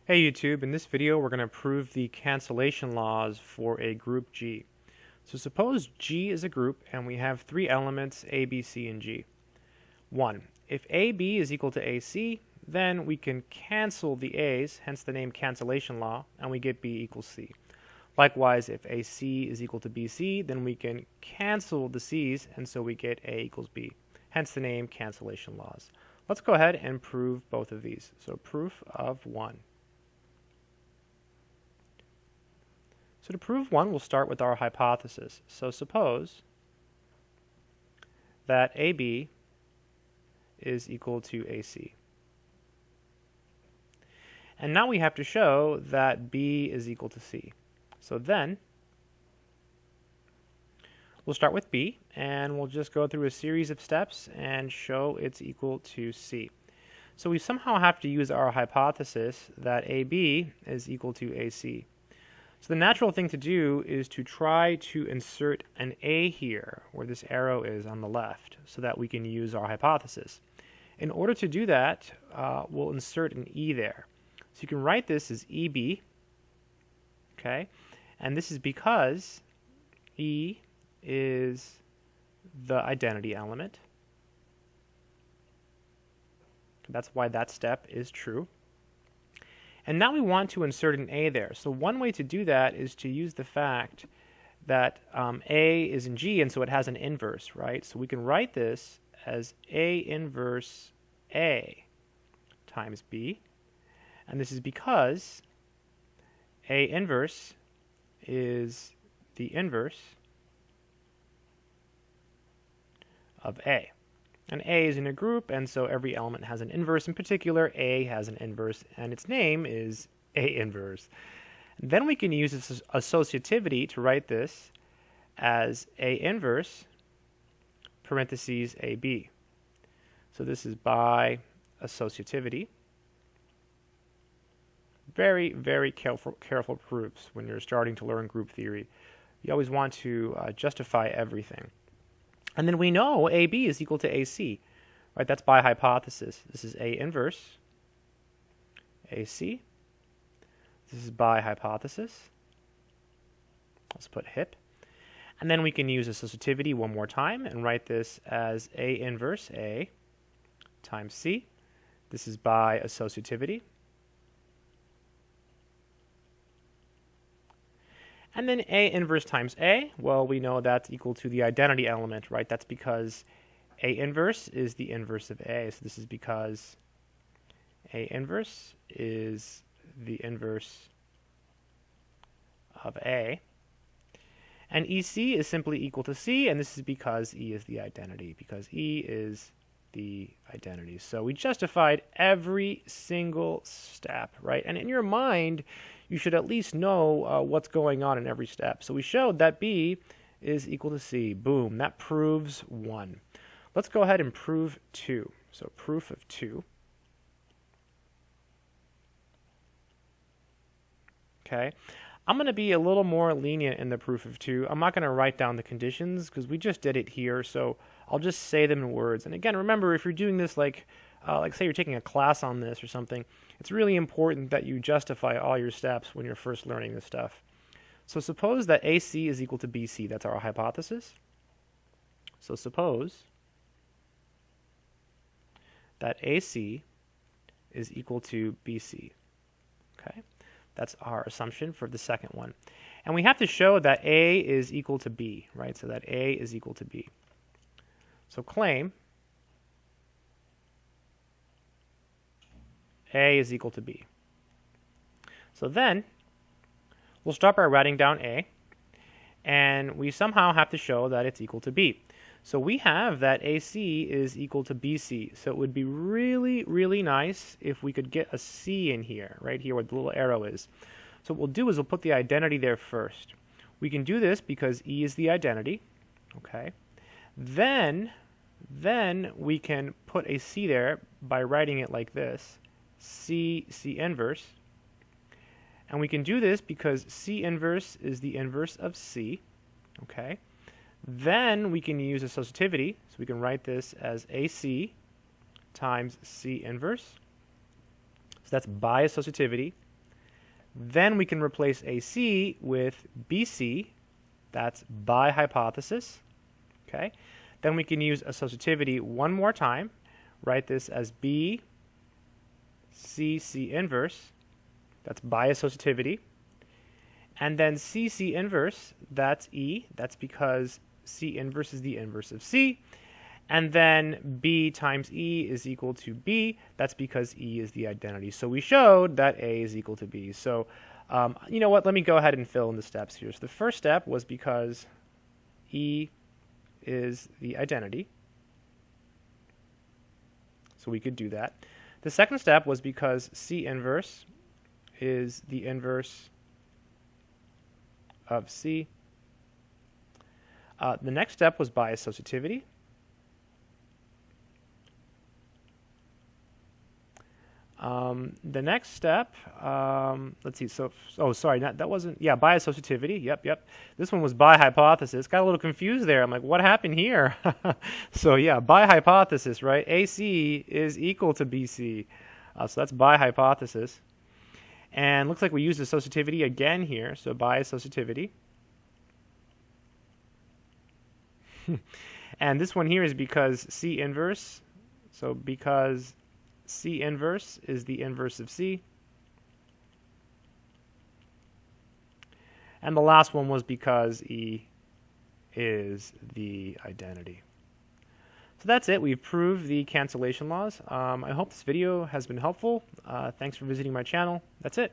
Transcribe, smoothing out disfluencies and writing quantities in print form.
Hey YouTube, in this video we're going to prove the cancellation laws for a group G. So suppose G is a group and we have three elements A, B, C, and G. 1. If AB is equal to AC, then we can cancel the A's, hence the name cancellation law, and we get B equals C. Likewise, if AC is equal to BC, then we can cancel the C's, and so we get A equals B, hence the name cancellation laws. Let's go ahead and prove both of these. So proof of 1. So to prove 1, we'll start with our hypothesis. So suppose that AB is equal to AC. And now we have to show that B is equal to C. So then we'll start with B, and we'll just go through a series of steps and show it's equal to C. So we somehow have to use our hypothesis that AB is equal to AC. So the natural thing to do is to try to insert an A here, where this arrow is on the left, so that we can use our hypothesis. In order to do that, we'll insert an E there. So you can write this as EB, okay? And this is because E is the identity element. That's why that step is true. And now we want to insert an A there. So one way to do that is to use the fact that A is in G, and so it has an inverse, right? So we can write this as A inverse A times B. And this is because A inverse is the inverse of A. And A is in a group, and so every element has an inverse. In particular, A has an inverse, and its name is A inverse. Then we can use this associativity to write this as A inverse parentheses AB. So this is by associativity. Very, very careful proofs when you're starting to learn group theory. You always want to justify everything. And then we know AB is equal to AC, right? That's by hypothesis. This is A inverse AC. This is by hypothesis. Let's put HIP. And then we can use associativity one more time and write this as A inverse A times C. This is by associativity. And then A inverse times A, well, we know that's equal to the identity element, right? That's because A inverse is the inverse of A. So this is because A inverse is the inverse of A. And EC is simply equal to C, and this is because E is the identity, because E is the identity. So we justified every single step, right? And in your mind, you should at least know what's going on in every step. So we showed that B is equal to C. Boom, that proves 1. Let's go ahead and prove 2. So proof of 2. Okay, I'm going to be a little more lenient in the proof of 2. I'm not going to write down the conditions because we just did it here, so I'll just say them in words. And again, remember, if you're doing this like say you're taking a class on this or something, it's really important that you justify all your steps when you're first learning this stuff. So suppose that AC is equal to BC. That's our hypothesis. So suppose that AC is equal to BC. Okay, that's our assumption for the second one. And we have to show that A is equal to B, right? So that A is equal to B. So claim A is equal to B. So then we'll start by writing down A, and we somehow have to show that it's equal to B. So we have that AC is equal to BC. So it would be really, really nice if we could get a C in here, right here where the little arrow is. So what we'll do is we'll put the identity there first. We can do this because E is the identity. Okay. Then we can put a C there by writing it like this. C inverse. And we can do this because C inverse is the inverse of C. Okay. Then we can use associativity. So we can write this as AC times C inverse. So that's by associativity. Then we can replace AC with BC. That's by hypothesis. Okay. Then we can use associativity one more time. Write this as B, C, C inverse. That's by associativity. And then C, C inverse, that's E. That's because C inverse is the inverse of C. And then B times E is equal to B. That's because E is the identity. So we showed that A is equal to B. So you know what? Let me go ahead and fill in the steps here. So the first step was because E is the identity. So we could do that. The second step was because C inverse is the inverse of C. The next step was by associativity. The next step, let's see, so, oh, sorry, that wasn't, yeah, by associativity, yep. This one was by hypothesis. Got a little confused there. I'm like, what happened here? So, yeah, by hypothesis, right? AC is equal to BC. So that's by hypothesis. And looks like we used associativity again here, so by associativity. And this one here is because C inverse, so because C inverse is the inverse of C. And the last one was because E is the identity. So that's it. We've proved the cancellation laws. I hope this video has been helpful. Thanks for visiting my channel. That's it.